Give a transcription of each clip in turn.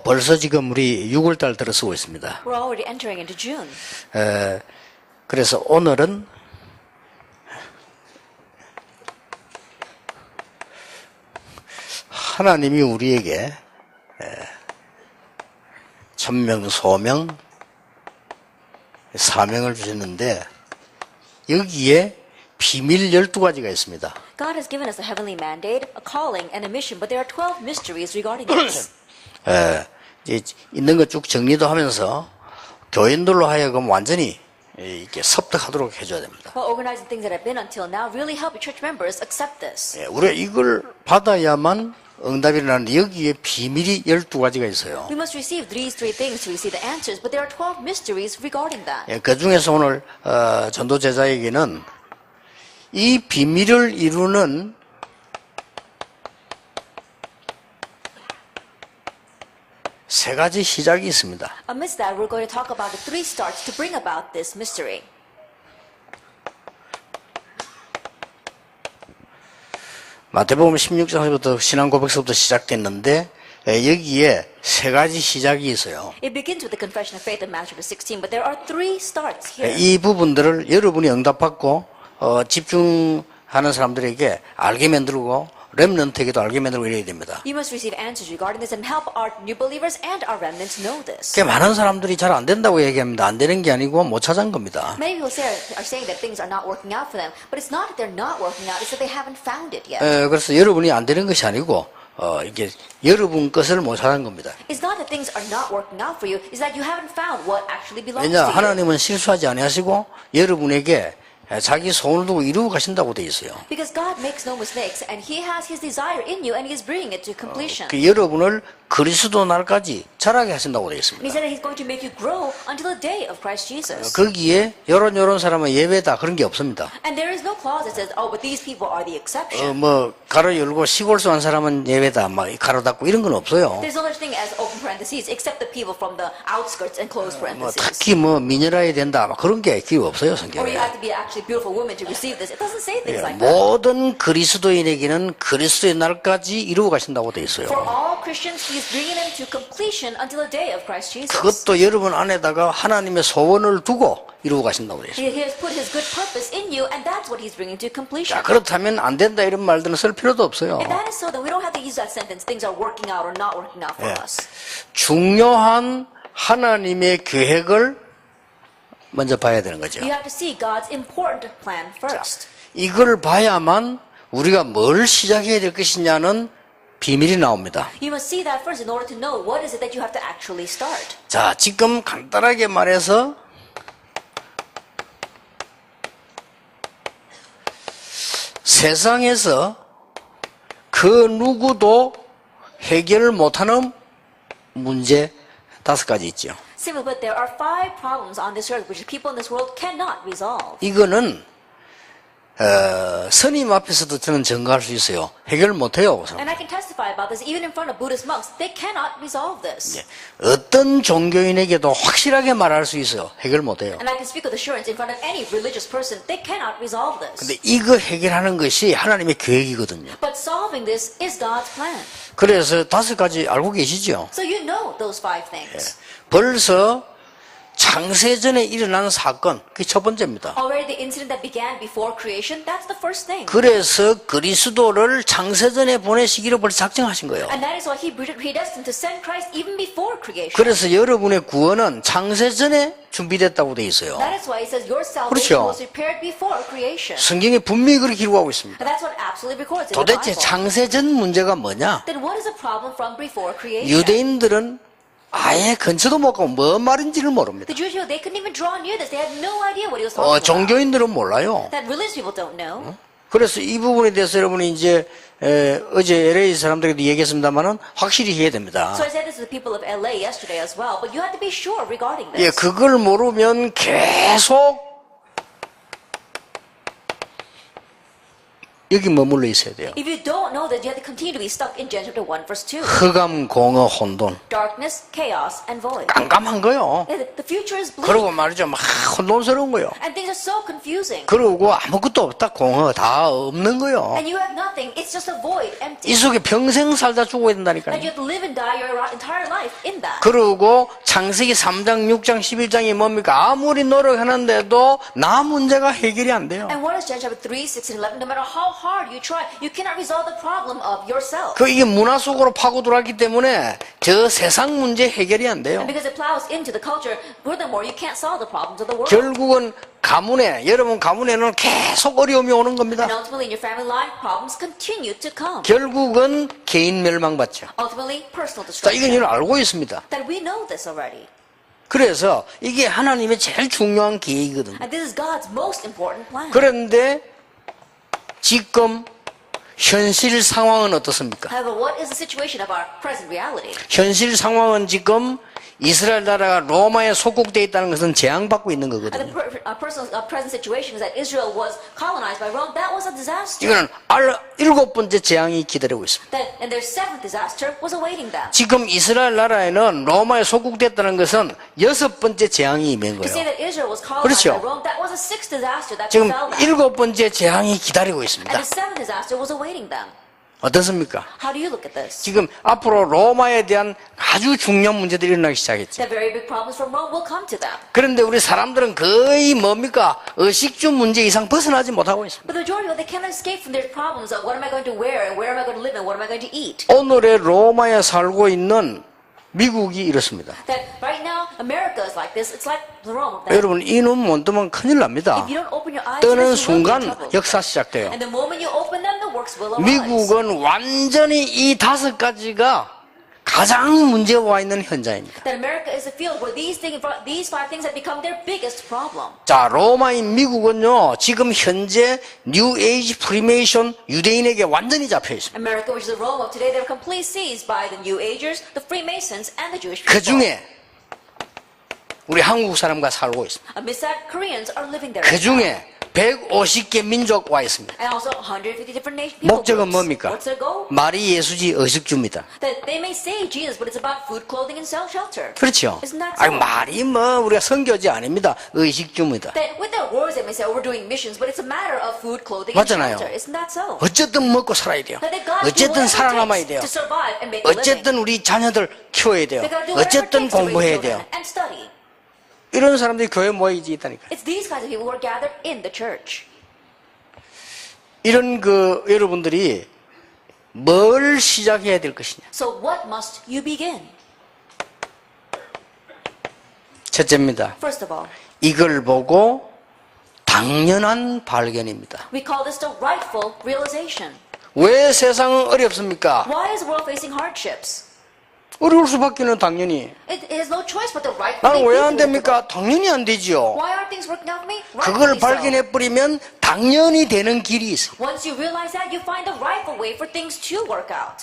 벌써 지금 우리 6월달 들어서고 있습니다. We're already entering into June. 그래서 오늘은 하나님이 우리에게 천명, 소명, 사명을 주셨는데 여기에 비밀 12가지가 있습니다. God has given us a heavenly mandate, a calling, and a mission, but there are 12 mysteries regarding this. 이제 있는 것 쭉 정리도 하면서 교인들로 하여금 완전히 이렇게 섭득하도록 해줘야 됩니다. While organizing things that have been until now, really help your church members accept this. 우리가 이걸 받아야만 응답이 일어나는데 여기에 비밀이 12가지가 있어요. We must receive these three things to receive the answers, but there are 12 mysteries regarding that. 그 중에서 오늘 전도 제자에게는 이 비밀을 이루는 세 가지 시작이 있습니다. Amidst that, we're going to talk about the three starts to bring about this mystery. 마태복음 16장부터 신앙 고백서부터 시작됐는데 여기에 세 가지 시작이 있어요. It begins with the confession of faith in Matthew 16, but there are three starts here. 이 부분들을 여러분이 응답받고 집중하는 사람들에게 알게 만들고 렘넌트에게도 알게 만들고 이래야 됩니다. You must receive answers regarding this and help our new believers and our remnants know this. 많은 사람들이 잘 안 된다고 얘기합니다. 안 되는 게 아니고 못 찾은 겁니다. Many people are saying that things are not working out for them, but it's not that they're not working out, it's that they haven't found it yet. 그래서 여러분이 안 되는 것이 아니고 이게 여러분 것을 못 찾은 겁니다. It's not that things are not working out for you, it's that you haven't found what actually belongs 왜냐 to you. 하나님은 실수하지 아니하시고 여러분에게 자기 소원을 두고 이루고 가신다고 돼 있어요. Because God makes no mistakes, and He has His desire in you, and He is bringing it to completion. 여러분을 그리스도 날까지 자라게 하신다고 돼 And He 있습니다. said that He's going to make you grow until the day of Christ Jesus. 거기에 요런 사람은 예외다 그런 게 없습니다. And there is no clause that says, oh, but these people are the exception. 가로 열고 시골수한 사람은 예외다 막 가로 닫고 이런 건 없어요. There's no such thing as open parentheses, except the people from the outskirts and close parentheses. 특히 미녀라야 된다 막 그런 게 기록 없어요 Or 성경에. you have to be actually beautiful women to receive this. It doesn't say things like that. 모든 그리스도인에게는 그리스도의 날까지 이루고 가신다고 돼 있어요. For all Christians, He is bringing them to completion until the day of Christ Jesus. 그것도 여러분 안에다가 하나님의 소원을 두고 이루고 가신다고 돼 있어요. He has put His good purpose in you, and that's what He's bringing to completion. 자, 그렇다면 안 된다 이런 말들은 쓸 필요도 없어요. If that is so, then we don't have to use that sentence, things are working out or not working out for us. 중요한 하나님의 계획을 먼저 봐야 되는 거죠. You have to see God's important plan first. 이걸 봐야만 우리가 뭘 시작해야 될 것이냐는 비밀이 나옵니다. You must see that first in order to know what is it that you have to actually start. 자, 지금 간단하게 말해서 세상에서 그 누구도 해결 못하는 문제 5가지 있죠. Simply put, there are 5 problems on this earth which people in this world cannot resolve. 이거는 스님 앞에서도 저는 증거할 수 있어요. 해결 못해요. And I can testify about this even in front of Buddhist monks. They cannot resolve this. 어떤 종교인에게도 확실하게 말할 수 있어요. 해결 못해요. And I can speak with assurance in front of any religious person. They cannot resolve this. 근데 이거 해결하는 것이 하나님의 계획이거든요. But solving this is God's plan. 그래서 5가지 알고 계시죠? So you know those 5 things. 벌써 창세전에 일어난 사건, 그게 첫 번째입니다. Already the incident that began before creation, that's the first thing. 그래서 그리스도를 창세전에 보내시기로 벌써 작정하신 거예요. And that is why He predestined to send Christ even before creation. 그래서 여러분의 구원은 창세전에 준비됐다고 돼 있어요. That is why He says your salvation 그렇죠. was prepared before creation. 성경에 분명히 그렇게 기록하고 있습니다. And that's what absolutely records in the 도대체 Bible. 창세전 문제가 뭐냐? Then what is the problem from before creation? 유대인들은 아예 근처도 못 가고 뭔 말인지를 모릅니다. The Jewish people, they couldn't even draw near this. They had no idea what He was talking about. 종교인들은 몰라요. That religious people don't know. 그래서 이 부분에 대해서 여러분이 이제 어제 LA 사람들에게도 얘기했습니다만은 확실히 해야 됩니다. So I said this to the people of LA yesterday as well, but you have to be sure regarding 예, this. 그걸 모르면 계속 여기 머물러 있어야 돼요. If you don't know that, you have to continue to be stuck in Genesis chapter 1, verse 2. 흑암, 공허, 혼돈. Darkness, chaos, and void. 깜깜한 거요. The future is bleak. 그러고 말이죠. 막 혼돈스러운 거요. And things are so confusing. 그러고 아무것도 없다. 공허 다 없는 거요. And you have nothing. It's just a void, empty. 이 속에 평생 살다 죽어야 And 된다니까요. you have to live and die your entire life in that. 그러고 창세기 3장, 6장, 11장이 뭡니까? 아무리 노력하는데도 나 문제가 해결이 안 돼요. And what is Genesis chapter 3, 6, and 11? No matter how hard you try, you cannot resolve the problem of yourself. 그 이게 문화 속으로 파고 들어왔기 때문에 저 세상 문제 해결이 안 돼요. And because it plows into the culture, furthermore, you can't solve the problems of the world. 결국은 가문에, 여러분 가문에는 계속 어려움이 오는 겁니다. And ultimately, in your family life, problems continue to come. 결국은 개인 멸망받죠. Ultimately, personal 자, 이건 destruction. 여러분 알고 있습니다. That we know this already. 그래서 이게 하나님의 제일 중요한 계획이거든요. And this is God's most important plan. 그런데 지금 현실 상황은 어떻습니까? However, what is the situation of our present reality? 현실 상황은 지금 이스라엘 나라가 로마에 속국되어 있다는 것은 재앙받고 있는 And the 거거든요. present situation is that Israel was colonized by Rome. That was a disaster. 이거는 7번째 재앙이 기다리고 있습니다. And their seventh disaster was awaiting them. 지금 이스라엘 나라에는 로마에 속국됐다는 것은 6번째 재앙이 임한 To say 거예요. that Israel was colonized 그렇죠. by Rome, that was a sixth disaster that 지금 befell them. 7번째 재앙이 기다리고 And 있습니다. the seventh disaster was awaiting them. 어떻습니까? How do you look at this? 지금 앞으로 로마에 대한 아주 중요한 문제들이 일어나기 시작했죠. That very big problems from Rome will come to them. 그런데 우리 사람들은 거의 뭡니까? 의식주 문제 이상 벗어나지 못하고 있습니다. But the majority of them, they cannot escape from their problems of what am I going to wear and where am I going to live and what am I going to eat. 오늘의 로마에 살고 있는 미국이 이렇습니다. That right now, America is like this. It's like the Rome of that. 여러분 이 눈 못 뜨면 큰일 납니다. If you don't open your eyes to 뜨는 this, you will be in 순간 trouble. 역사 시작돼요. And the moment you open them, the works will arise. 미국은 완전히 이 5가지가 가장 문제가 와 있는 현장입니다. That America is a field where these five things have become their biggest problem. 자, 로마인 미국은요, 지금 현재 뉴 에이지 프리메이션 유대인에게 완전히 잡혀 있습니다. America, which is the Rome of today, they're completely seized by the New Agers, the Freemasons, and the Jewish 그 people. 중에 우리 한국 사람과 살고 있습니다. Amidst that, Koreans are living there. 그 중에 150개 민족 와 있습니다. And also 150 different nation people 목적은 groups. 뭡니까? What's their goal? 말이 예수지 의식주입니다. That they may say Jesus, but it's about food, clothing, and shelter. 그렇죠. Isn't that 아니, so? 말이 뭐 우리가 선교지 아닙니다. 의식주입니다. That with their words they may say, oh, we're doing missions, but it's a matter of food, clothing, and 맞잖아요. shelter. Isn't that so? 어쨌든 먹고 살아야 돼요. That they gotta do 어쨌든 whatever 살아남아야 it 돼요. takes to survive and make a living. 어쨌든 우리 자녀들 키워야 돼요. They gotta do whatever it 어쨌든 takes to raise 공부해야 children 돼요. and study. 이런 사람들이 교회에 모이지 있다니까. It's these kinds of people who are gathered in the church. 이런 여러분들이 뭘 시작해야 될 것이냐. So what must you begin? 첫째입니다. First of all, 이걸 보고 당연한 발견입니다. we call this the rightful realization. 왜 세상은 어렵습니까? Why is the world facing hardships? 어려울 수밖에는 당연히. It has no choice but to rightfully 나는 왜 안 be 됩니까? 당연히 안 되지요. Why aren't things working out for me? 그걸 Rightfully so. 발견해버리면 당연히 되는 길이 있어요. Once you realize that, you find the rightful way for things to work out.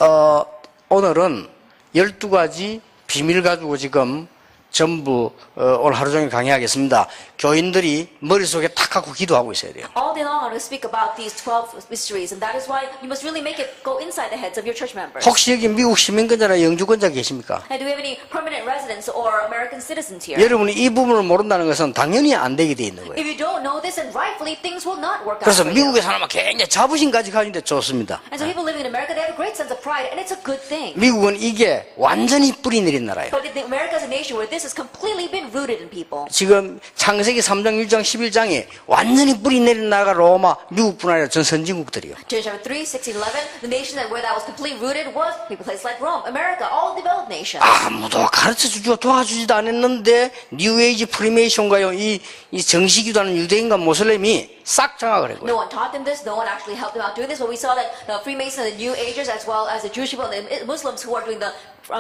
오늘은 12가지 비밀 가지고 지금 전부 오늘 하루 종일 강의하겠습니다. 교인들이 머릿속에 탁 하고 기도하고 있어야 돼요. All day long, I'm going to speak about these 12 mysteries, and that is why you must really make it go inside the heads of your church members. 혹시 여기 미국 시민권자나 영주권자 계십니까? And do we have any permanent residents or American citizens here? 여러분이 이 부분을 모른다는 것은 당연히 안 되게 돼 있는 거예요. If you don't know this, then rightfully things will not work out 그래서 for you. 미국에 사람은 굉장히 자부심까지 가지는데 좋습니다. And so people living in America, they have a great sense of pride, and it's a good thing. 미국은 이게 완전히 뿌리 내린 나라예요. But America is a nation where this has completely been rooted in people. 지금 창세기 3장, 1장, 11장에 완전히 뿌리 내린 나라가 로마, 미국뿐 아니라 전 선진국들이요. Genesis chapter 3, 16, 11, the nation where that was completely rooted was places like Rome, America, all developed nations. 아무도 가르쳐주지도 도와주지도 않았는데 뉴에이지 프리메이션과요 이 정식이라는 유대인과 모슬렘이 싹 장악을 했고요. No one taught them this, no one actually helped them out doing this, but we saw that the Freemasons and the New Agers, as well as the Jewish people and the Muslims who are doing the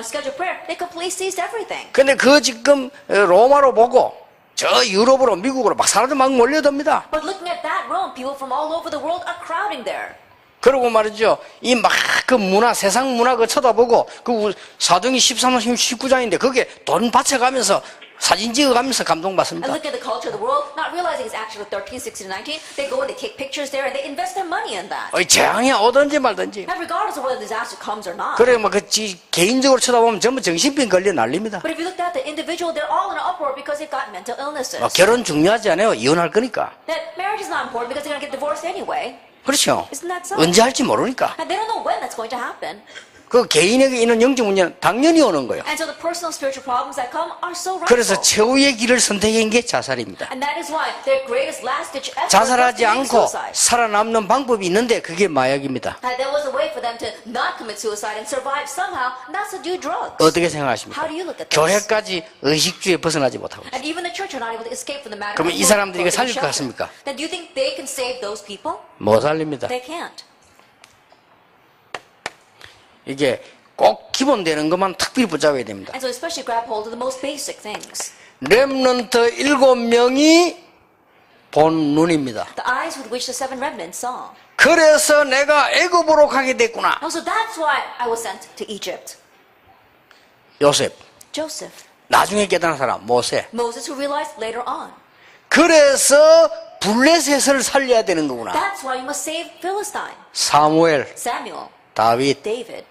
scheduled prayer, they completely seized everything. 근데 지금 로마로 보고 저 유럽으로 미국으로 막 사람들 막 몰려듭니다. But looking at that Rome, people from all over the world are crowding there. 그러고 말이죠. 이 막 문화, 세상 문화 쳐다보고 사도행전 13장 19장인데 거기에 돈 바쳐가면서 사진 찍어가면서 And 감동받습니다. look at the culture of the world, not realizing it's actually 13, 16, and 19. They go and they take pictures there and they invest their money in that. 재앙이 오든지 말든지. And regardless of whether disaster comes or not. 그래, 개인적으로 쳐다보면 전부 정신병 걸려 난립니다. But if you look at the individual, they're all in an uproar because they've got mental illnesses. 결혼 중요하지 않아요. 이혼할 거니까. That marriage is not important because they're going to get divorced anyway. 그렇죠. Isn't that so? 언제 할지 모르니까. And they don't know when that's going to happen. 그 개인에게 있는 영적 문제는 당연히 오는 거예요. And so the personal spiritual problems that come are so 그래서 rightful. 최후의 길을 선택한 게 자살입니다. And that is why their greatest last-ditch effort was 자살하지 committing 않고 suicide. 살아남는 방법이 있는데 그게 마약입니다. And there was a way for them to not commit suicide and survive somehow, and that's to do drugs. 어떻게 생각하십니까? How do you look at this? 교회까지 의식주에 벗어나지 못하고 있어요. And even the church are not able to escape from the matter. 그러면 of 이 사람들이 이거 food, 살릴 것 clothing, 같습니까? shelter. Then do you think they can save those people? 못 살립니다. They can't. 이게 꼭 기본되는 것만 특별히 붙잡아야 됩니다. And so especially grab hold of the most basic things. 렘넌트 7명이 본 눈입니다. The eyes with which the 7 remnants saw. 그래서 내가 애굽으로 가게 됐구나. Also, that's why I was sent to Egypt. 요셉, Joseph. 나중에 깨달은 사람 모세. Moses, who realized later on. 그래서 블레셋을 살려야 되는 거구나. That's why you must save Philistine. 사무엘, Samuel. 다윗 David.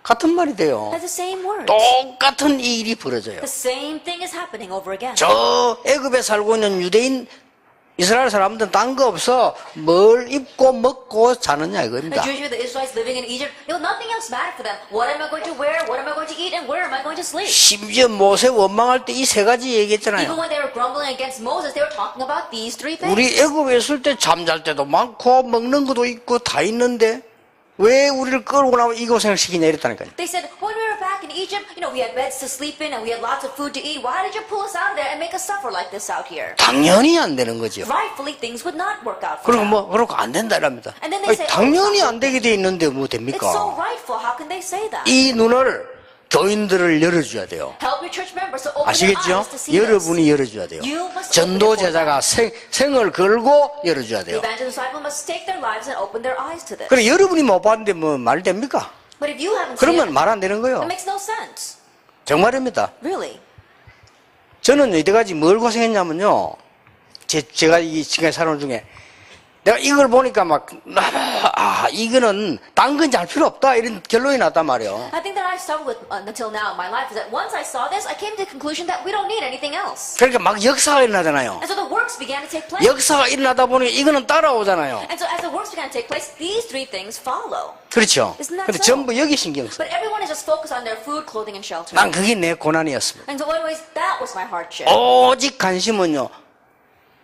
같은 말이 돼요. That's the same words. 똑같은 이 일이 벌어져요. The same thing is happening over again. 저 애굽에 살고 있는 유대인 이스라엘 사람들은 딴 거 없어. 뭘 입고 먹고 자느냐 The 이겁니다. Jewish people, the Israelites living in Egypt, nothing else mattered for them. What am I going to wear? What am I going to eat? And where am I going to sleep? 심지어 모세 원망할 때 이 세 가지 Even 얘기했잖아요. when they were grumbling against Moses, they were talking about these 3 things. 우리 애굽에 있을 때 잠잘 때도 많고 먹는 것도 있고 다 있는데 왜 우리를 끌고 나와 이 고생을 시키냐 이랬다니까요. They said, when we were back in Egypt, we had beds to sleep in and we had lots of food to eat. Why did you pull us out of there and make us suffer like this out here? 당연히 안 되는 거죠. Rightfully, things would not work out for 그리고 them. 그러고 안 된다 이랍니다. And then they 아니, say, 당연히 안 되게 돼 있는데 뭐 It's so 됩니까? rightful. How can they say that? 이 눈을 교인들을 열어줘야 돼요. Help your church members to open their 아시겠죠? eyes to see this. 여러분이 열어줘야 돼요. You must 전도 open it for 제자가 생을 걸고 열어줘야 The 돼요. evangelist disciple must stake their lives and open their eyes to this. 그래 여러분이 못 봤는데 뭐 말 됩니까? But if you haven't seen 그러면 it, 말 안 되는 거예요. it makes no sense. 정말입니다. Really. 저는 이때까지 뭘 고생했냐면요. 제가 이 지금까지 살아온 중에 내가 이걸 보니까 이거는 딴 건 잘 필요 없다 이런 결론이 났단 말이에요. I think that I struggled with until now in my life is that once I saw this, I came to the conclusion that we don't need anything else. 그러니까 막 역사가 일어나잖아요. And so the works began to take place. 역사가 일어나다 보니 이거는 따라오잖아요. And so as the works began to take place, these 3 things follow. 그렇죠. Isn't that 근데 so? 전부 여기 신경 써. But everyone is just focused on their food, clothing, and shelter. 난 그게 내 고난이었습니다. And so anyways, that was my hardship. 오직 관심은요.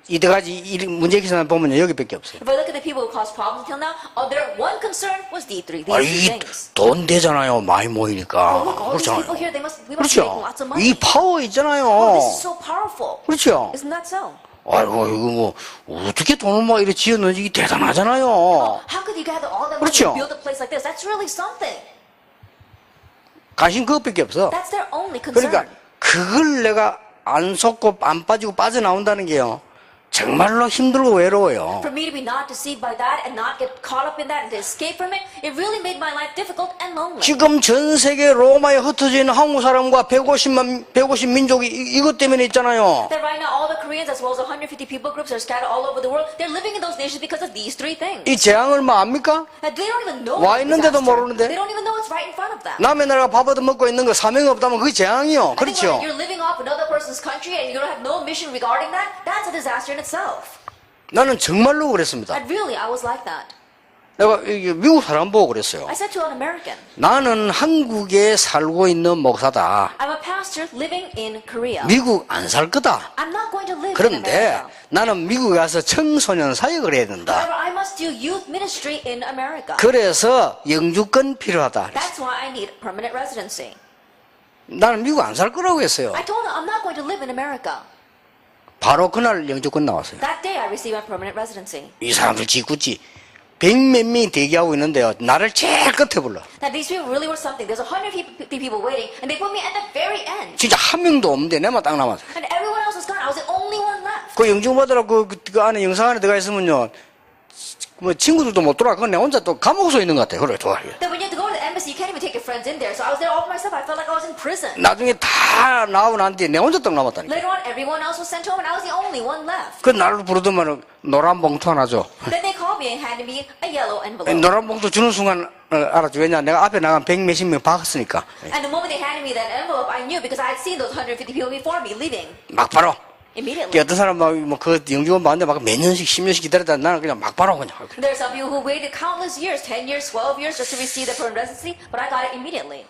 이때까지 문제 기사를 보면요 여기밖에 없어요. If I look at the people who caused problems until now, their one concern was these 3 이 things. 돈 되잖아요. 많이 모이니까. Oh, look, all these 그렇잖아요. people here, we must be making 그렇죠. lots of money. 이 파워 있잖아요. Oh, this is so powerful. 그렇죠. Isn't that so? 아이고 이거 어떻게 돈을 막 이렇게 지었는지 이게 대단하잖아요. How could you gather all that money 그렇죠. to build a place like this? That's really something. 관심 그것밖에 없어. That's their only concern. 그러니까 그걸 내가 안 속고 안 빠지고 빠져나온다는 게요. 정말로 힘들고 외로워요. For me to be not deceived by that and not get caught up in that and to escape from it, it really made my life difficult and lonely. 지금 전 세계 로마에 흩어져 있는 한국 사람과 150 민족이 이것 때문에 있잖아요. That right now all the Koreans as well as 150 people groups are scattered all over the world. They're living in those nations because of these 3 things. 이 재앙을 뭐 압니까? That they don't even know 와 it's 있는데도 disaster. 모르는데? They don't even know it's right in front of them. 남의 나라가 밥 얻어 먹고 있는 거 사명이 없다면 그게 재앙이요. I think 그렇죠? when you're living off another person's country and you don't have no mission regarding that, that's a disaster in itself. 나는 정말로 그랬습니다. And really, I was like that. 내가 미국 사람 보고 그랬어요. I said to an American, 나는 한국에 살고 있는 목사다. I'm a pastor living in Korea. 미국 안 살 거다. I'm not going to live in 그런데 America. 나는 미국에 가서 청소년 사역을 해야 된다. However, I must do youth ministry in America. 그래서 영주권 필요하다. That's why I need permanent residency. 나는 미국 안 살 거라고 했어요. I told them I'm not going to live in America. 바로 그날 영주권 나왔어요. That day I received my permanent residency. 이 사람들 짓궂지 100몇 명이 대기하고 있는데요. 나를 제일 끝에 불러. That these people really were something. There's 150 people waiting, and they put me at the very end. 진짜 한 명도 없는데 내만 딱 남았어요. And everyone else was gone. I was the only one left. 그 영주권 받으러 그 안에 영상 안에 들어가 있으면요. 뭐 친구들도 못 돌아. 그건 내 혼자 또 감옥에 서 있는 것 같아요. 그래, 좋아요. That when you have to go to the embassy, you can't even take your friends friends in there, so I was there all by myself. I felt like I was in prison. 나중에 다 나오고 난 뒤에 내 혼자 딱 남았다니까. Later on, everyone else was sent home, and I was the only one left. 그 나를 부르더만 노란 봉투 하나 줘. Then they called me and handed me a yellow envelope. 노란 봉투 주는 순간 알았지. 왜냐 내가 앞에 나간 100몇십 명 박았으니까. And the moment they handed me that envelope, I knew because I had seen those 150 people before me leaving. 막 바로. Immediately. 어떤 사람 막그 영주권 받는데 막 몇 년씩 10년씩 기다렸다 나는 그냥 막 바로 그냥. There are some people who waited countless years, 10 years, 12 years just to receive their permanent residency, but I got it immediately.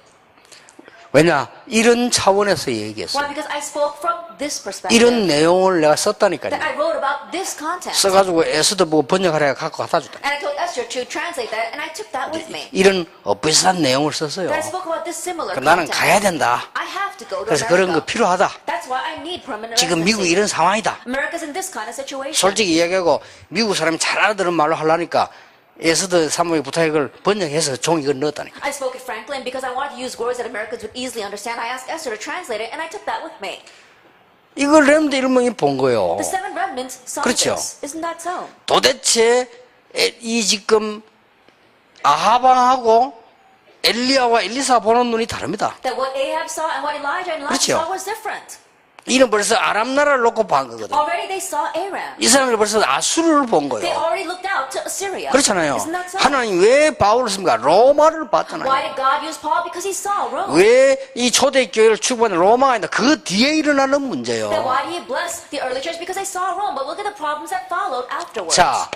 왜냐 이런 차원에서 얘기했어. Why? Because I spoke from this perspective. 이런 내용을 내가 썼다니까요. That I wrote about this content. 써가지고 에스더 보고 번역하라 갖고 갖다 줬다. And I told Esther to translate that, and I took that with me. 이런 비슷한 내용을 썼어요. That I spoke about this similar 나는 content. 가야 된다. I have to go to 그래서 그런 거 America. 필요하다. That's why I need permanent 지금 미국이 residency. 이런 상황이다. America's in this kind of situation. 솔직히 이야기하고 미국 사람이 잘 알아듣는 말로 하려니까 에스더 사모의 부탁을 번역해서 종이 이걸 넣었다니까. I spoke it frankly, and because I wanted to use words that Americans would easily understand, I asked Esther to translate it, and I took that with me. 이걸 렘드 일명이 본 거예요. The seven remnants saw 그렇죠. this. Isn't that so? 도대체 이 지금 아하방하고 엘리야와 엘리사 보는 눈이 다릅니다. That what Ahab saw and what Elijah and 그렇죠. Elisha saw was different. 이는 벌써 아람 나라를 놓고 본 거거든. Already they saw Aram. 이 사람들 벌써 아수르를 본 They 거예요. already looked out to Assyria. 그렇잖아요. Isn't that so? 하나님 왜 바울을 씁니까? 로마를 봤잖아요. Why did God use Paul? Because he saw Rome. 왜 이 초대교회를 축복하는 로마가 아니라 그 뒤에 일어나는 문제요. Then why did he bless the early church? Because they saw Rome. But look at the problems that followed afterwards. 자,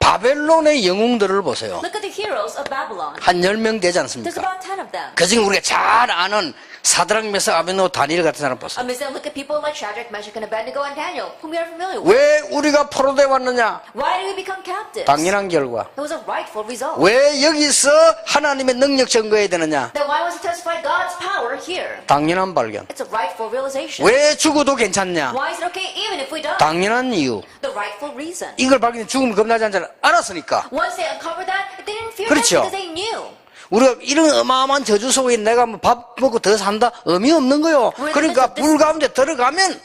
바벨론의 영웅들을 보세요. Look at the heroes of Babylon. 한 10명 되지 There's 않습니까? about 10 of them. 그중에 우리가 잘 아는 사드락 메삭 아벤노 다니엘 같은 사람 보세요. Amidst them, look at people like Shadrach, Meshach, and Abednego, and Daniel, whom we are familiar with. 왜 우리가 포로돼 왔느냐? Why did we become captives? 당연한 결과. It was a rightful result. 왜 여기서 하나님의 능력 증거해야 되느냐? Then why was it testified God's power here? 당연한 발견. It's a rightful realization. 왜 죽어도 괜찮냐? Why is it okay even if we die? 당연한 이유. The rightful reason. 이걸 발견해 죽으면 겁나지 않잖아. 알았으니까. Once they uncovered that, they didn't fear 그렇죠. that because they knew. 우리가 이런 어마어마한 저주 속에 내가 뭐 밥 먹고 더 산다? 의미 없는 거요. 그러니까 불 가운데 들어가면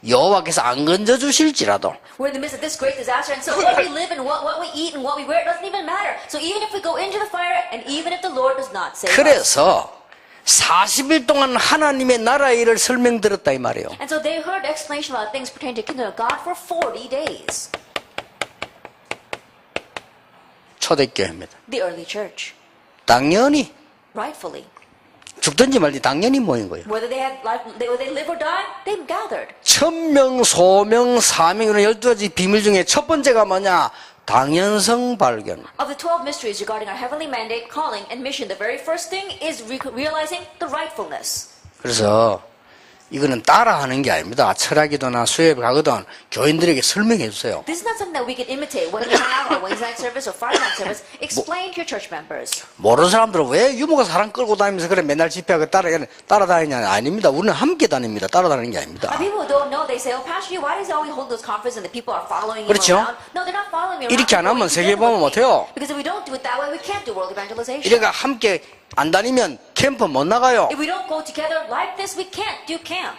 여호와께서 안 건져 주실지라도 We're in the midst of this great disaster, and so what we live and what we eat and what we wear doesn't even matter. So even if we go into the fire, and even if the Lord does not save us. 그래서 40일 동안 하나님의 나라의 일을 설명드렸다 이 말이에요. And so they heard explanation about things pertaining to the kingdom of God for 40 days. 초대교회입니다. The early church. 당연히 Rightfully. 죽든지 말든지 당연히 모인 거예요. Whether they had life, whether they live or die, they gathered. 1000명, 소명, 사명 이런 12가지 비밀 중에 첫 번째가 뭐냐? 당연성 발견. Of the 12 mysteries regarding our heavenly mandate, calling, and mission, the very first thing is realizing the rightfulness. 그래서 이거는 따라하는 게 아닙니다. 철학이거나 수협 가거든 교인들에게 설명해 주세요. This is not something that we can imitate. Whether we have our Wednesday night service or Friday night service, explain to your church members. 모르는 사람들은 왜 유모가 사람 끌고 다니면서 그래 맨날 집회하고 따라다니냐? 아닙니다. 우리는 함께 다닙니다. 따라다니는 게 아닙니다. And people who don't know, they say, "Oh, Pastor, why does he always hold those conferences and the people are following him 그렇죠? around?" No, they're not following me around. 이렇게 안 하면 They're 세계 going 보면 with me. 못해요. Because if we don't do it that way, we can't do world evangelization. 이래가 함께 안 다니면 캠프 못 나가요. If we don't go together like this, we can't do camp.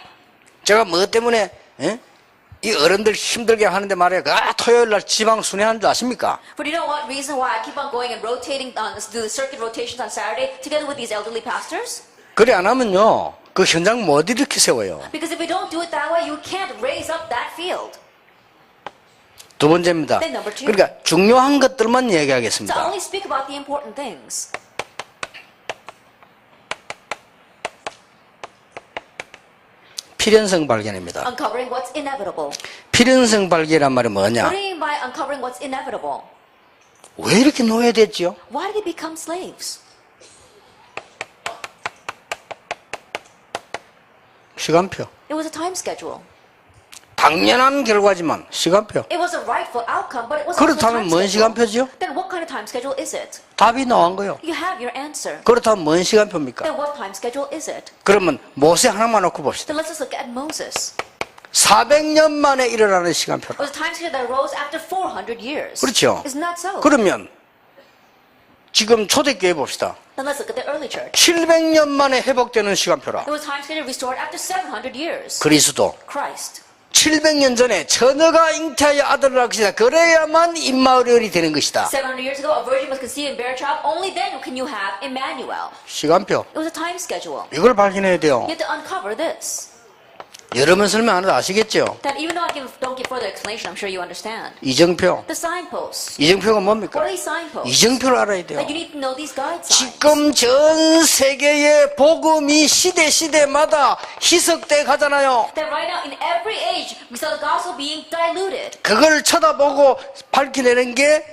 제가 뭐 때문에 이 어른들 힘들게 하는데 말이에요. 토요일 날 지방 순회하는 줄 아십니까? But you know what reason why I keep on going and rotating, do the circuit rotations on Saturday together with these elderly pastors? 그래 안 하면요. 그 현장 못 일으켜 세워요. Because if we don't do it that way, you can't raise up that field. 두 번째입니다. Then number two. 그러니까 중요한 것들만 So 얘기하겠습니다. only speak about the important things. 필연성 발견입니다. Uncovering what's inevitable. 필연성 발견이란 말이 뭐냐? What do you mean by uncovering what's inevitable? 왜 이렇게 노예됐죠? Why did they become slaves? 시간표. It was a time schedule. 당연한 결과지만 시간표. It was a rightful outcome, but it was also a 그렇다면 time 뭔 schedule. 시간표지요? Then what kind of time schedule is it? 답이 나온 거요. You have your answer. 그렇다면 뭔 시간표입니까? Then what time schedule is it? 그러면 모세 하나만 놓고 봅시다. Then let's just look at Moses. 400년 만에 일어나는 It 시간표라. was a time schedule that arose after 400 years. 그렇죠. Isn't that so? 그러면 지금 초대교회 봅시다. Then let's look at the early church. 700년 만에 회복되는 시간표라. It was a time schedule restored after 700 years. 그리스도 Christ. 700년 전에 처녀가 잉태하여 아들을 낳을 것이다. 그래야만 임마누엘이 되는 것이다. 700 years ago, a virgin must conceive and bear a child. Only then can you have Emmanuel. 시간표. It was a time schedule. 이걸 발견해야 돼요. You have to uncover this. 여러 번 설명 안 해도 아시겠죠? That even though don't give further explanation, I'm sure you understand. 이정표. The signposts. 이정표가 뭡니까? What are these signposts? 이정표를 알아야 돼요. That you need to know these guide signs. 지금 전 세계의 복음이 시대마다 희석돼 가잖아요. That right now, in every age, we saw the gospel being diluted. 그걸 쳐다보고 밝혀내는 게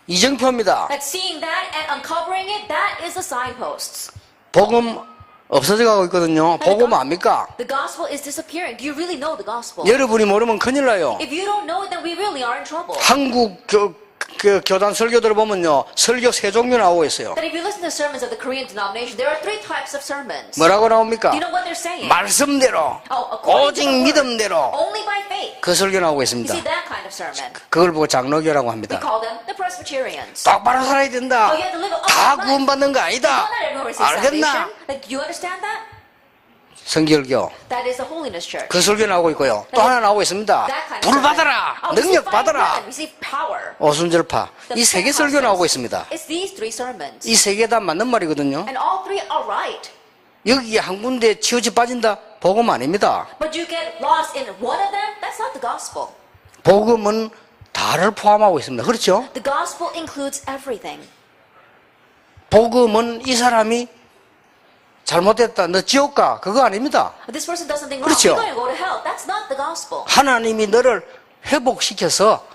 이정표입니다. That seeing that and uncovering it, that is the signposts. 복음 없어져 가고 있거든요. 복음 압니까? The gospel is disappearing. Do you really know the gospel? 여러분이 모르면 큰일 나요. If you don't know it, then we really are in trouble. 한국 교단 설교들을 보면요, 설교 세 종류 나오고 있어요. That if you listen to sermons of the Korean denomination, there are 3 types of sermons. 뭐라고 Do 나옵니까? you know what they're saying? 말씀대로, According 오직 to the word, 믿음대로 only by faith. 그 설교 나오고 You 있습니다. see that kind of sermon. 그걸 보고 장로교라고 We 합니다. call them the Presbyterians. 똑바로 살아야 된다. Oh, you have to live a 다 upright life. 구원받는 거 아니다. Not everyone receives 알겠나? salvation. Like, do you understand that? 성결교. That is the holiness church. 그 설교 나오고 있고요. 또 하나 나오고 있습니다. That kind of 불 sermon. 받아라. Oh, 능력 receive fire, 받아라. receive power. 오순절파. The 이 세 개 설교 Pentecostals. 나오고 있습니다. It's these 3 sermons. 이 세 개 다 맞는 말이거든요. And all 3 are right. 여기 한 군데 치우쳐 빠진다? 복음 아닙니다. But you get lost in one of them, that's not the gospel. 복음은 다를 포함하고 있습니다. 그렇죠? The gospel includes everything. 복음은 이 사람이 잘못했다, 너 지옥 가. 그거 아닙니다. This person does something wrong, 그렇죠. you're going to go to hell. That's not the gospel. 하나님이 너를 회복시켜서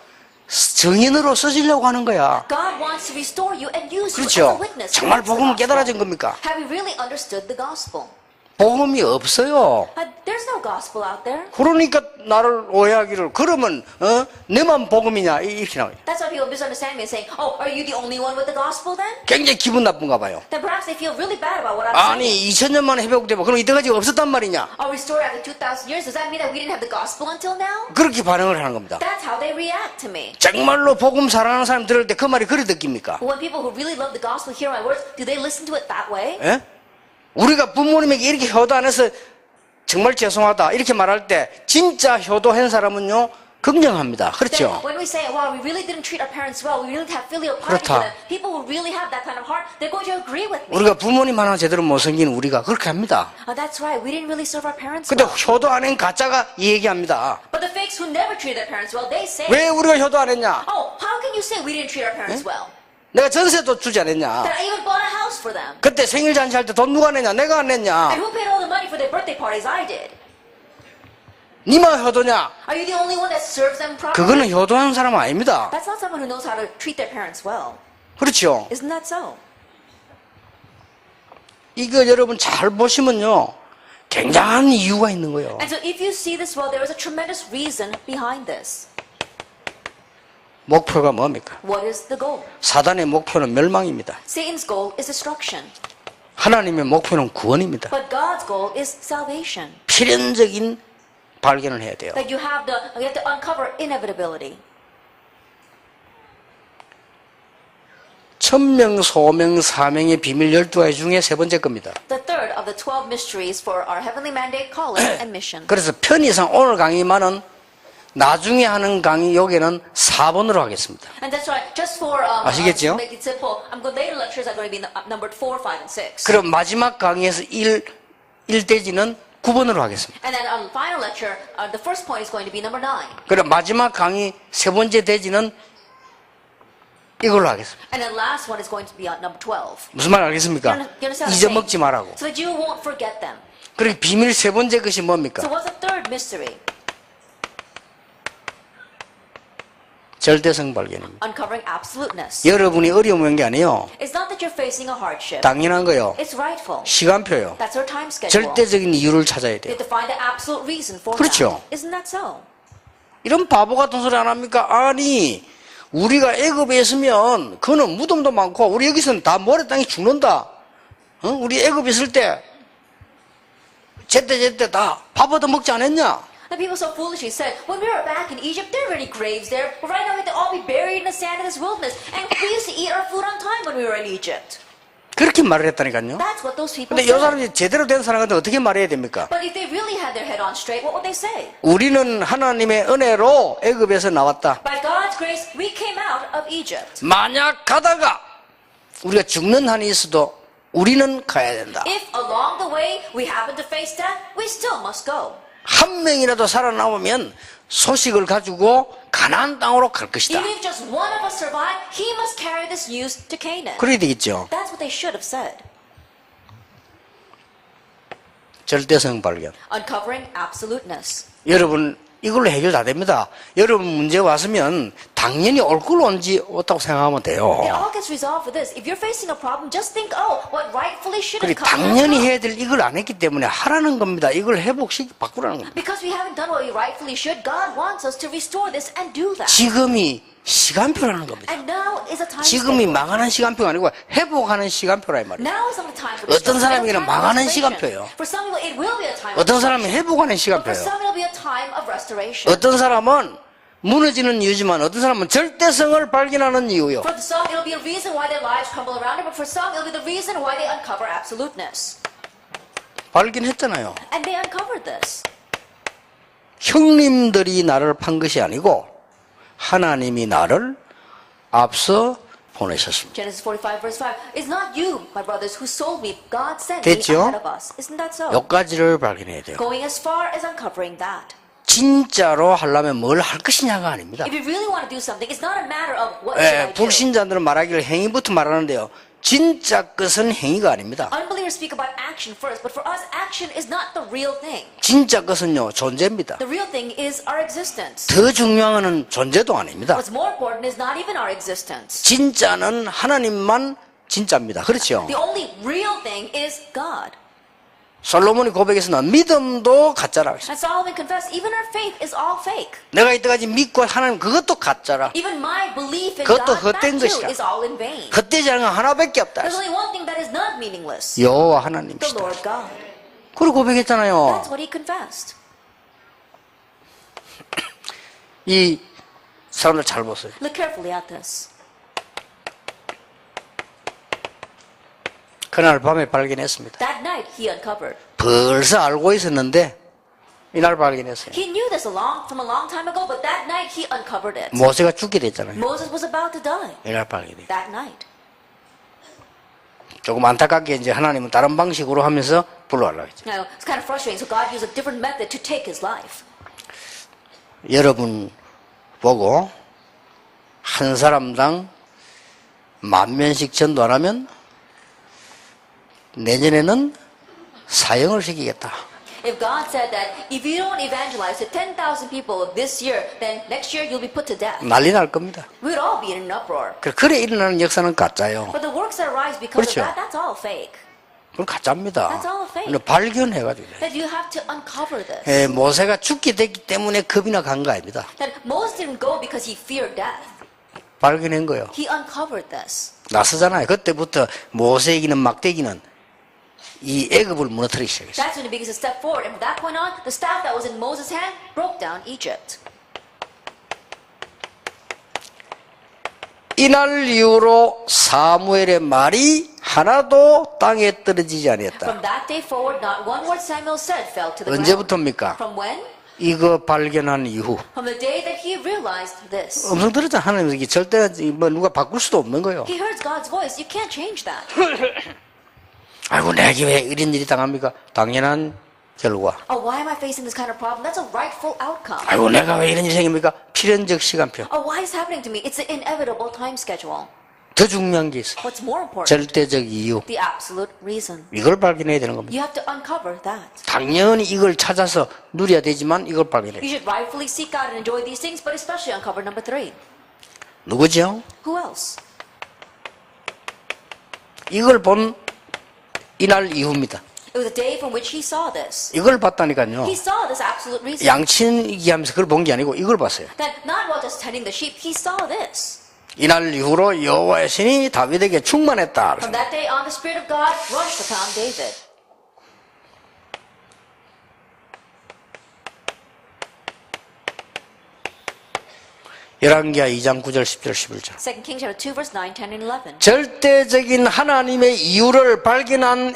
증인으로 쓰시려고 하는 거야. God wants to restore you and use you as 그렇죠? a witness. 정말 That's the 복음은 gospel. 깨달아진 겁니까? Have you really understood the gospel? 복음이 없어요. There's no gospel out there. 그러니까 나를 오해하기를 그러면 너만 복음이냐 이렇게 나와요. That's why people misunderstand me and saying, oh, are you the only one with the gospel then? 굉장히 기분 나쁜가 봐요. Then perhaps they feel really bad about what I'm 아니 saying. 2000년 만에 회복되면 그럼 이때까지 없었단 말이냐? Are restored after 2,000 years? Does that mean that we didn't have the gospel until now? 그렇게 반응을 하는 겁니다. That's how they react to me. 정말로 복음 사랑하는 사람 들을 때 그 말이 그래 느낍니까? When people who really love the gospel hear my words, do they listen to it that way? 예? 우리가 부모님에게 이렇게 효도 안 해서 정말 죄송하다 이렇게 말할 때 진짜 효도한 사람은요 긍정합니다. Then 그렇죠? when we say, wow, we really didn't treat our parents well, we really have filial piety 그렇다. for them, people who really have that kind of heart, they're going to agree with me. 우리가 부모님 하나 제대로 못 섬기는 우리가 그렇게 합니다. Oh, that's right, we didn't really serve our parents 근데 well. 효도 안 한 가짜가 이 얘기합니다. But the fakes who never treated their parents well, they say, 왜 우리가 효도 안 했냐? oh, how can you say we didn't treat our parents well? 내가 전세도 주지 않았냐? That I even bought a house for them. 그때 생일 잔치할 때 돈 누가 냈냐? 내가 안 And 냈냐? who paid all the money for their birthday parties? I did. 니만 효도냐? Are you the only one that serves them properly? 그거는 효도하는 사람 아닙니다. That's not someone who knows how to treat their parents well. 그렇죠? Isn't that so? 이거 여러분 잘 보시면요 굉장한 이유가 있는 거예요. And so if you see this well, there is a tremendous reason behind this. 목표가 뭡니까? What is the goal? 사단의 목표는 멸망입니다. Satan's goal is destruction. 하나님의 목표는 구원입니다. But God's goal is salvation. 필연적인 발견을 해야 돼요. That you have to uncover inevitability. 천명, 소명, 사명의 비밀 12가지 중에 세 번째 겁니다. The third of the 12 mysteries for our heavenly mandate, calling, and mission. 그래서 편의상 오늘 강의만은 나중에 하는 강의 여기는 4번으로 하겠습니다. And that's right. Just for 아시겠죠? to make it simple, later lectures are going to be numbered 4, 5, and 6. 그럼 마지막 강의에서 1대지는 9번으로 하겠습니다. And then on the final lecture, the first point is going to be number 9. 그럼 마지막 강의 세 번째 대지는 이걸로 하겠습니다. And then last one is going to be on number 12. 무슨 말 알겠습니까? You understand what I'm 잊어먹지 saying? 말라고. So that you won't forget them. 그리고 비밀 세 번째 것이 뭡니까? So what's the third mystery? 절대성 발견입니다. Uncovering absoluteness. 여러분이 어려운 게 아니에요. It's not that you're facing a hardship. 당연한 거요. It's rightful. 시간표요. That's our time schedule. 절대적인 이유를 찾아야 You 돼요. have to find the absolute reason for 그렇죠. that. Isn't that so? 이런 바보 같은 소리 안 합니까? 아니 우리가 애굽에 있으면 그는 무덤도 많고 우리 여기서는 다 모래 땅이 죽는다. 우리 애굽에 있을 때 제때 다 밥 얻어 먹지 않았냐? The people so foolishly said, when we were back in Egypt, there were any graves there. But right now we have to all be buried in the sand of this wilderness. And we used to eat our food on time when we were in Egypt. 그렇게 말을 했다니까요. That's what those people 근데 이 said. 사람이 제대로 된 사람한테 어떻게 말해야 됩니까? But if they really had their head on straight, what would they say? 우리는 하나님의 은혜로 애굽에서 나왔다. By God's grace, we came out of Egypt. 만약 가다가 우리가 죽는 한이 있어도 우리는 가야 된다. If along the way we happen to face death, we still must go. 한 명이라도 살아남으면 소식을 가지고 가나안 땅으로 갈 것이다. Even if just one of us survive, he must carry this news to Canaan. 그래야 되겠죠. That's what they should have said. 절대성 발견. Uncovering absoluteness. 여러분 이걸로 해결 다 됩니다. 여러분 문제 왔으면 당연히 올 걸로 온지 왔다고 생각하면 돼요. It all gets resolved with this. If you're facing a problem, just think, oh, what rightfully should 그래 have come. 당연히 해야 될 이걸 안 했기 때문에 하라는 겁니다. 이걸 회복시키 바꾸라는 겁니다. Because we haven't done what we rightfully should, God wants us to restore this and do that. 지금이 시간표라는 겁니다. And now is a time 지금이 schedule. 망하는 시간표가 아니고 회복하는 시간표라 이 말이에요. Now is not the time for 어떤 restoration. 사람에게는 It's a time for 망하는 restoration. 시간표예요. For some people, it will be a time of 어떤 사람은 restoration. 회복하는 But for 시간표예요. some, it'll be a time of restoration. 어떤 사람은 무너지는 이유지만 어떤 사람은 절대성을 발견하는 이유요. For some, it'll be a reason why their lives crumble around it, but for some, it'll be the reason why they uncover absoluteness. 발견했잖아요. And they uncovered this. 형님들이 나를 판 것이 아니고 하나님이 나를 앞서 보내셨습니다. Genesis 45 verse 5. It's not you, my brothers, who sold me. God sent 됐죠? me ahead of us. Isn't that so? 여기까지를 발견해야 돼요. Going as far as uncovering that. 진짜로 하려면 뭘 할 것이냐가 아닙니다. If you really want to do something, it's not a matter of what should I do. 불신자들은 말하기를 행위부터 말하는데요. 진짜 것은 행위가 아닙니다. Unbelievers speak about action first, but for us, action is not the real thing. 진짜 것은요, 존재입니다. The real thing is our existence. 더 중요한 것은 존재도 아닙니다. What's more important is not even our existence. 진짜는 하나님만 진짜입니다. 그렇죠? The only real thing is God. 솔로몬이 고백에서는 믿음도 가짜라 했어요. And Solomon confessed, even our faith is all fake. 내가 이때까지 믿고 하나님 그것도 가짜라. Even my belief in 그것도 God, that 헛된 too 것이다. is all in vain. 헛되지 않은 건 하나밖에 없다. There's only one thing that is not meaningless. 여호와 The 하나님이시다. Lord God. 그리고 고백했잖아요. That's what he confessed. 이 사람들 잘 보세요. Look carefully at this. 그날 밤에 발견했습니다. That night he uncovered. 벌써 알고 있었는데 이날 발견했어요. He knew this from a long time ago, but that night he uncovered it. 모세가 죽게 됐잖아요. Moses was about to die 이날 발견해요. that night. 조금 안타깝게 이제 하나님은 다른 방식으로 하면서 불러하려고 했죠. Now, it's kind of frustrating, so God used a different method to take his life. 여러분 보고 한 사람당 10,000명씩 전도 안 하면 내년에는 사형을 시키겠다. If God said that if you don't evangelize to 10,000 people this year, then next year you'll be put to death. 난리 날 겁니다. We'd all be in an uproar. 그래 일어나는 역사는 가짜요. But the works that arise because 그렇죠. of that, that's all fake. 그건 가짜입니다. That's all fake. 근데 발견해가지고 That you have to uncover this. 모세가 죽게 됐기 때문에 겁이나 간 거 아닙니다. That Moses didn't go because he feared death. 발견한 거예요. He uncovered this. 나서잖아요. 그때부터 모세에게는 막대기는 이 애굽을 무너뜨리기 시작했어요. That's when he begins to step forward. And from that point on, the staff that was in Moses' hand broke down Egypt. 이날 이후로 사무엘의 말이 하나도 땅에 떨어지지 아니했다. From that day forward, not one word Samuel said fell to the ground. 언제부터입니까? From when? 이거 발견한 이후. From the day that he realized this. 음성 들었잖아. 하나님 이게 절대 뭐 누가 바꿀 수도 없는 거예요. He heard God's voice. You can't change that. 아이고 내게 왜 이런 일이 당합니까? 당연한 결과. Oh, why am I facing this kind of problem? That's a rightful outcome. 아이고 내가 왜 이런 일이 생깁니까? 필연적 시간표. Oh, why is this happening to me? It's an inevitable time schedule. 더 중요한 게 있어요. What's more important? 절대적 이유. The absolute reason. 이걸 발견해야 되는 겁니다. You have to uncover that. 당연히 이걸 찾아서 누려야 되지만 이걸 발견해야 You 돼요. should rightfully seek out and enjoy these things, but especially uncover number 3. 누구죠? Who else? 이걸 본 이날 이후입니다. It was the day from which he saw this. 이걸 봤다니까요. He saw this absolute reason. 양치기 하면서 그걸 본 게 아니고 이걸 봤어요. That not while just tending the sheep, he saw this. 이날 이후로 여호와의 신이 다윗에게 충만했다. From that day on, the Spirit of God rushed upon David. 열왕기하 2장 9절 10절 11절. 2 Kings chapter 2 verse 9, 10, and 11. 절대적인 하나님의 이유를 발견한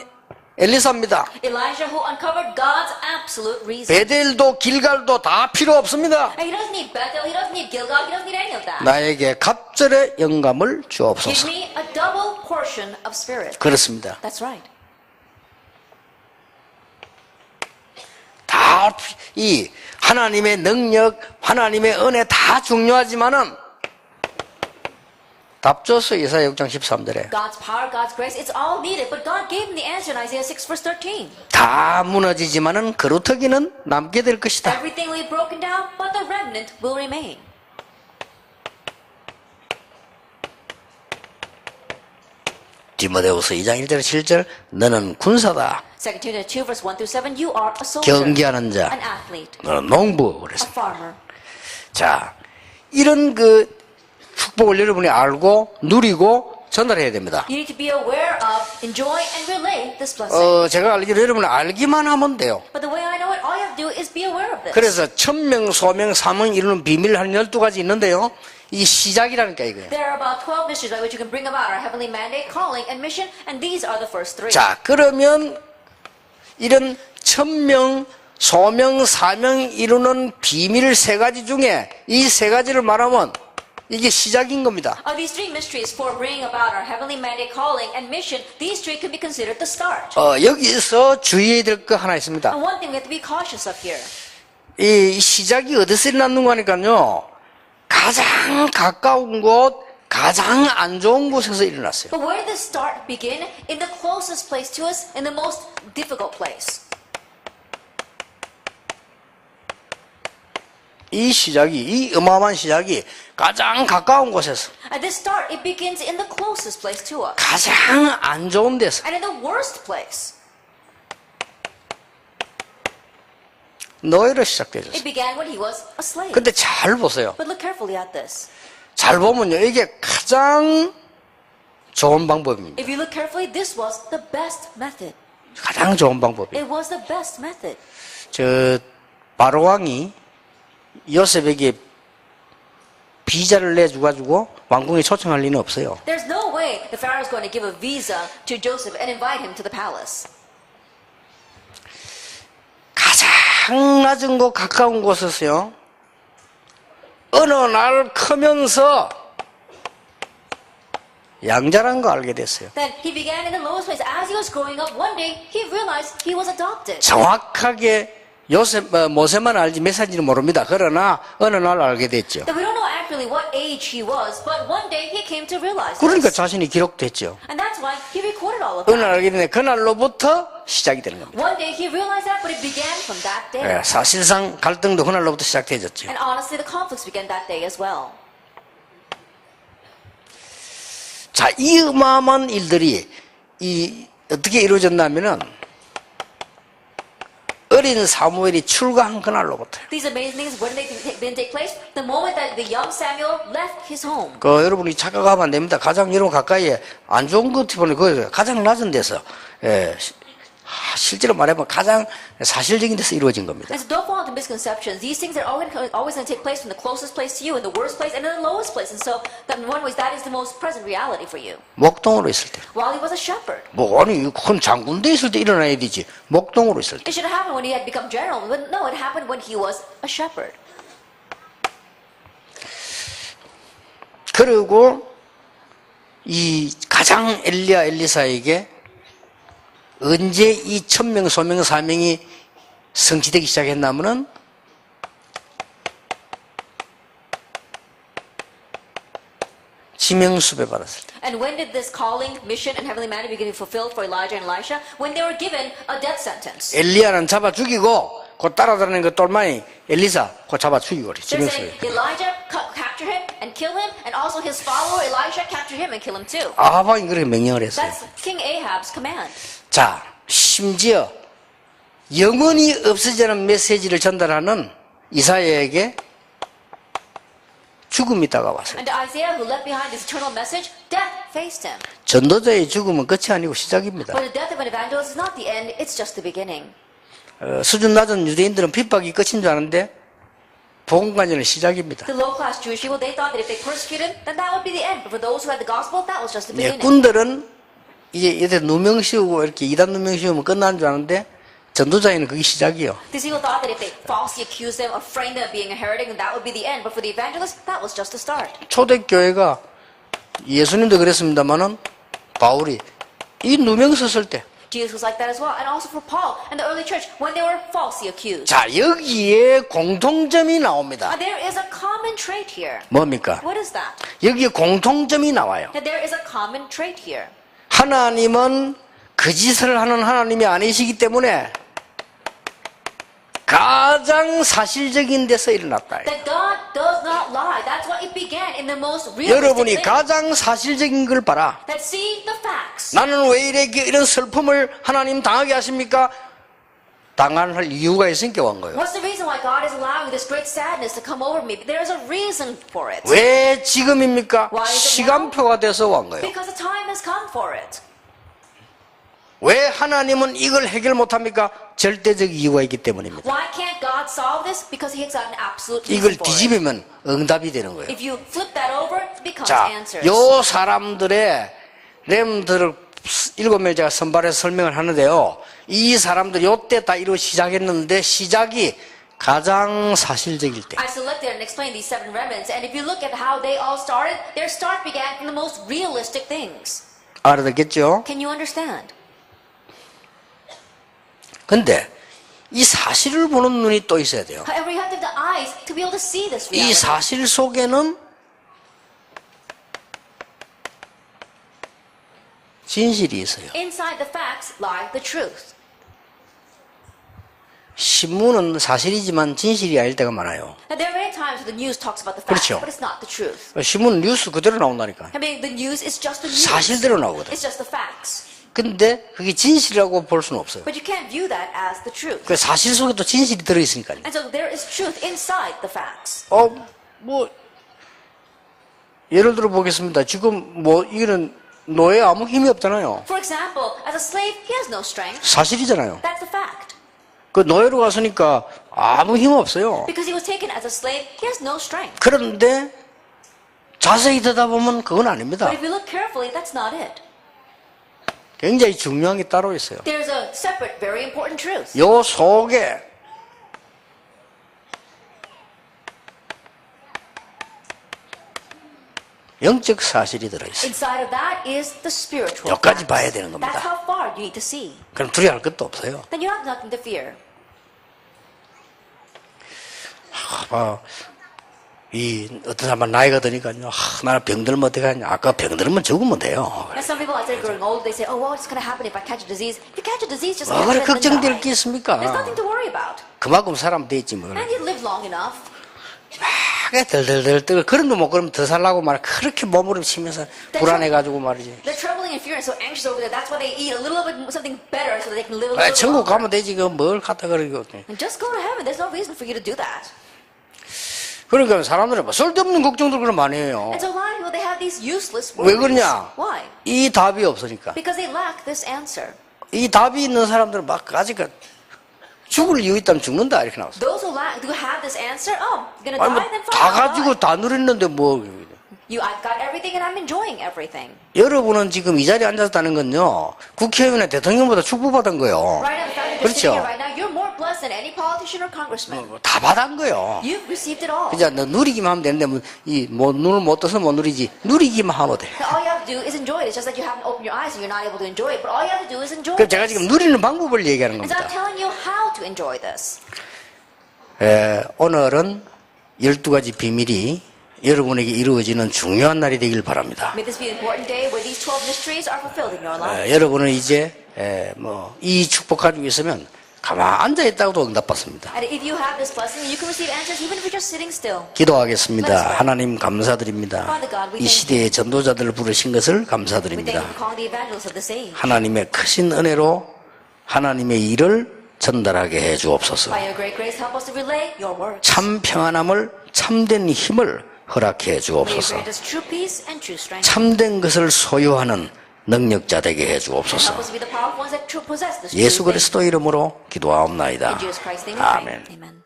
엘리사입니다. Elijah who uncovered God's absolute reason. 베델도 길갈도 다 필요 없습니다. And he doesn't need Bethel, he doesn't need Gilgal, he doesn't need any of that. 나에게 갑절의 영감을 Give 주옵소서. me a double portion of spirit. 그렇습니다. That's right. 다 이 하나님의 능력, 하나님의 은혜 다 중요하지만은 답조서 이사야 6장 13절에 God's power, God's grace, it's all needed. But God gave him the answer in Isaiah 6 verse 13. 다 무너지지만은 그루터기는 남게 될 것이다. Everything will be broken down, but the remnant will remain. 디모데후서 2장 1절 7절 너는 군사다. 2 Timothy 2 verse 1 through 7, you are a soldier, 경기하는 자. an athlete, 너는 농부. a 그래서 farmer. 자 이런 그 축복을 여러분이 알고 누리고 전달해야 됩니다. You need to be aware of, enjoy, and relay this blessing. 제가 알기로 여러분은 알기만 하면 돼요. But the way I know it, all you have to do is be aware of this. 그래서 천명, 소명, 사명 이루는 비밀 한 12가지 있는데요. 이 시작이라니까 이거예요. There are about 12 mysteries by which you can bring about our heavenly mandate, calling, and mission, and these are the first three. 자, 그러면 이런 천명, 소명, 사명 이루는 비밀 3가지 중에 이 3가지를 말하면 이게 시작인 겁니다. Of these three mysteries for bringing about our heavenly mandate, calling, and mission, these three can be considered the start. 여기서 주의해야 될 거 하나 있습니다. And one thing we have to be cautious of here. 이 시작이 어디서 일어나는 거니까요. 가장 가까운 곳, 가장 안 좋은 곳에서 일어났어요. But where did this start begin? In the closest place to us, in the most difficult place. 이 시작이, 이 어마어마한 시작이 가장 가까운 곳에서 At this start, it begins in the closest place to us. 가장 안 좋은 데서 And in the worst place. 노예로 시작되었어요. It began when he was a slave. 근데 잘 보세요. But look carefully at this. 잘 보면요. 이게 가장 좋은 방법입니다. If you look carefully, this was the best method. 가장 좋은 방법이에요. It was the best method. 저 바로 왕이 요셉에게 비자를 내줘가지고 왕궁에 초청할 리는 없어요. There's no way the Pharaoh is going to give a visa to Joseph and invite him to the palace. 가장 낮은 곳 가까운 곳에서요. 어느 날 크면서 양자라는 거 알게 됐어요. Then he began in the lowest place. As he was growing up, one day he realized he was adopted. 정확하게 모세만 알지 몇 살인지는 모릅니다. 그러나 어느 날 알게 됐죠. Then we don't know actually what age he was, but one day he came to realize 그러니까 this. 자신이 기록됐죠. And that's why he recorded all of 어느 날 that. 알게 됐는데 그날로부터 시작이 되는 겁니다. One day he realized that, but it began from that day. 사실상 갈등도 그날로부터 시작되었죠. And honestly, the conflicts began that day as well. 자, 이 어마어마한 일들이 어떻게 이루어졌냐면은 어린 사무엘이 출가한 그날로부터요. These amazing things, when they didn't take place, the moment that the young Samuel left his home. 여러분이 착각하면 안 됩니다. 가장 여러분 가까이에 안 좋은 것 보면 그 가장 낮은 데서 실제로 말하면 가장 사실적인 데서 이루어진 겁니다. And so don't fall into misconceptions. These things are always going to take place from the closest place to you, in the worst place, and in the lowest place. And so, in one way, that is the most present reality for you. 목동으로 있을 때. While he was a shepherd. 아니 큰 장군대 있을 때 일어나야 되지. 목동으로 있을 때. It should have happened when he had become general, but no, it happened when he was a shepherd. 그리고 이 가장 엘리사에게 언제 이 천명, 소명, 사명이 성취되기 시작했냐면은 지명수배 받았을 때. And when did this calling, mission, and heavenly mandate begin to be fulfilled for Elijah and Elisha? When they were given a death sentence. 엘리야는 잡아 죽이고 곧 따라다니는 그 똘마니 엘리사 곧 잡아 죽이고 그래. They're saying 지명수배. Elijah capture him and kill him, and also his follower Elisha capture him and kill him too. 아합왕이 그렇게 명령을 했어요. That's King Ahab's command. 자, 심지어 영원히 없어지는 메시지를 전달하는 이사야에게 죽음이 다가왔어요. And to Isaiah, who left behind this eternal message, death faced him. 전도자의 죽음은 끝이 아니고 시작입니다. But the death of an evangelist is not the end, it's just the beginning. 수준 낮은 유대인들은 핍박이 끝인 줄 아는데 복음관여는 시작입니다. The low-class Jewish people, they thought that if they persecuted, then that would be the end. But for those who had the gospel, that was just the 예, beginning. 군들은 이제 이렇게 누명 씌우고 이렇게 이단 누명 씌우면 끝나는 줄 아는데 전도자에는 그게 시작이요. These people thought that if they falsely accused them or framed them of being a heretic, then that would be the end. But for the evangelists, that was just the start. 초대교회가 예수님도 그랬습니다만은 바울이 이 누명 썼을 때, Jesus was like that as well. And also for Paul and the early church, when they were falsely accused. 자 여기에 공통점이 나옵니다. There is a common trait here. 뭡니까? What is that? 여기에 공통점이 나와요. That there is a common trait here. 하나님은 그 짓을 하는 하나님이 아니시기 때문에 가장 사실적인 데서 일어났다. That God does not lie. That's why it began in the most realistic 여러분이 thing. 가장 사실적인 걸 봐라. That see the facts. 나는 왜 이렇게 이런 슬픔을 하나님 당하게 하십니까? 당할 이유가 있으니까 온 거예요. What's the reason why God is allowing this great sadness to come over me? There is a reason for it. 왜 지금입니까? Why is it 시간표가 돼서 온 거예요. Because the time has come for it. 왜 하나님은 이걸 해결 못합니까? 절대적 이유가 있기 때문입니다. Why can't God solve this? Because He has got an absolute 이걸 reason for it. 뒤집으면 응답이 되는 거예요. If you flip that over, it becomes 자, answers. 요 사람들의 렘들을 7명 제가 선발해서 설명을 하는데요. 이 사람들 요때 다 이루어 시작했는데 시작이 가장 사실적일 때. I selected and explained these 7 remnants, and if you look at how they all started, their start began from the most realistic things. 알아듣겠죠? Can you understand? 근데 이 사실을 보는 눈이 또 있어야 돼요. However, you have to have the eyes to be able to see this 이 reality. 사실 속에는 진실이 있어요. Inside the facts lie the truth. 신문은 사실이지만 진실이 아닐 때가 많아요. Now, there are many times when the news talks about the facts, 그렇죠. but it's not the truth. 신문은 뉴스 그대로 나온다니까. I mean, the news is just the news. 사실대로 나오거든. It's just the facts. 근데 그게 진실이라고 볼 수는 없어요. But you can't view that as the truth. 그 사실 속에 또 진실이 들어있으니까요. And so there is truth inside the facts. 예를 들어 보겠습니다. 지금 이거는 노예 아무 힘이 없잖아요. For example, as a slave, he has no strength. 사실이잖아요. That's the fact. 그 노예로 갔으니까 아무 힘 없어요. Because he was taken as a slave, he has no strength. 그런데 자세히 들여다보면 그건 아닙니다. But if you look carefully, that's not it. 굉장히 중요한 게 따로 있어요. There's a separate, very important truth. 요 속에 영적 사실이 들어있어요. Inside of that is the spiritual 여기까지 facts. 봐야 되는 겁니다. That's how far you need to see. 그럼 두려워할 것도 없어요. Then you have nothing to fear. 어떤 사람은 나이가 드니까요. 나는 병들면 어떻게 하냐. 아까 병들면 죽으면 돼요. And some people, as they're growing old, they say, "Oh, well, what's going to happen if I catch a disease? If you catch a disease, just 그래 catch it and 걱정될 die. 게 있습니까? There's nothing to worry about. 그만큼 사람 돼 있지 뭐. And you live long enough. 덜덜덜덜 그런 거 못 그러면 더 살라고 말이야. 그렇게 몸으로 치면서 불안해가지고 말이지. They're trembling and fear and so anxious over there. That's why they eat a little bit something better so that they can live a little 천국 longer. 가면 되지 그 뭘 갖다 그러고. And just go to heaven. There's no reason for you to do that. 그러니까 사람들은 뭐 쓸데없는 걱정들 그럼 많이 해요. And so a lot of people, they have these useless 왜 worries. 그러냐? Why? 이 답이 없으니까. Because they lack this answer. 이 답이 있는 사람들은 막 아직 죽을 이유 있다면 죽는다 이렇게 나왔어. Those who have this answer, oh, you're gonna 아니 die, then 다 fine. I'll 가지고 die. 다 누렸는데 뭐. I've got everything and I'm enjoying everything. 여러분은 지금 이 자리에 앉았다는 건요. 국회의원이나 대통령보다 축복받은 거예요. Right now, the fact that you're 그렇죠. sitting here right now, you're more blessed than any politician or congressman. 다 받은 거예요. You've received it all. 그냥 너 누리기만 하면 되는데 눈을 못 떠서 못 누리지. 누리기만 하면 돼. All you have to do is enjoy it. It's just that you haven't opened your eyes and you're not able to enjoy it. But all you have to do is enjoy 그럼 it. 제가 지금 누리는 방법을 얘기하는 And so I'm 겁니다. telling you how to enjoy this. 오늘은 12가지 비밀이 여러분에게 이루어지는 중요한 날이 되길 바랍니다. May this be an important day where these 12 mysteries are fulfilled in your life. 여러분은 이제 이 축복 가지고 있으면 가만 앉아 있다고도 응답받습니다. And if you have this blessing, you can receive answers even if you're just sitting still. 기도하겠습니다. 하나님 감사드립니다. 이 시대에 전도자들을 부르신 것을 We thank 감사드립니다. you for calling the evangelists of this age. 하나님의 크신 은혜로 하나님의 일을 전달하게 해 주옵소서. By your great grace, help us to relay your words. 참 평안함을 참된 힘을 허락해 May you 주옵소서. grant us true peace and true strength. 참된 것을 소유하는 능력자 되게 해 Help 주옵소서. us to be the powerful ones that possess this 예수 true thing. 그리스도 이름으로 기도하옵나이다. In Jesus Christ's name we pray. 아멘. Amen.